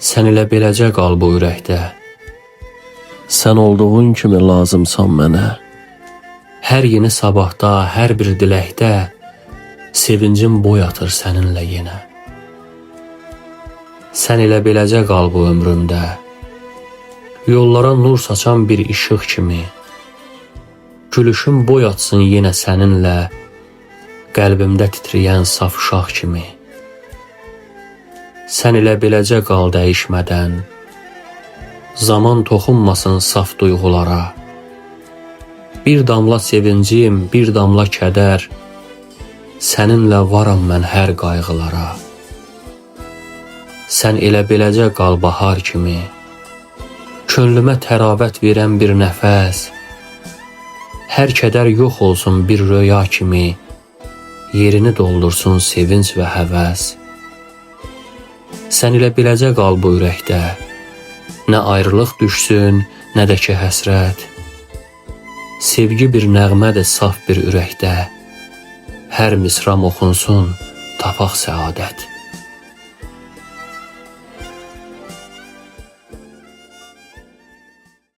Sən elə beləcə qal bu ürəkdə. Sən olduğun kimi lazımsan mənə. Hər yeni sabahda, hər bir diləkdə sevincim boy atır səninlə yenə. Sən elə beləcə qal bu ömrümdə. Yollara nur saçan bir işıq kimi. Gülüşüm boy atsın yenə səninlə, qəlbimdə titrəyən saf uşaq kimi. Sən elə beləcə qal dəyişmədən, zaman toxunmasın saf duyğulara. Bir damla sevincim, bir damla kədər, səninlə varam mən hər qayğılara. Sən elə beləcə qal bahar kimi, könlümə təravət verən bir nəfəs. Hər kədər yox olsun bir röya kimi, yerini doldursun sevinç və həvəs. Sən elə beləcə qal bu ürəkdə, nə ayrılıq düşsün, nə də ki həsrət. Sevgi bir nəğmədir saf bir ürəkdə, hər misram oxunsun, tapaq səadət.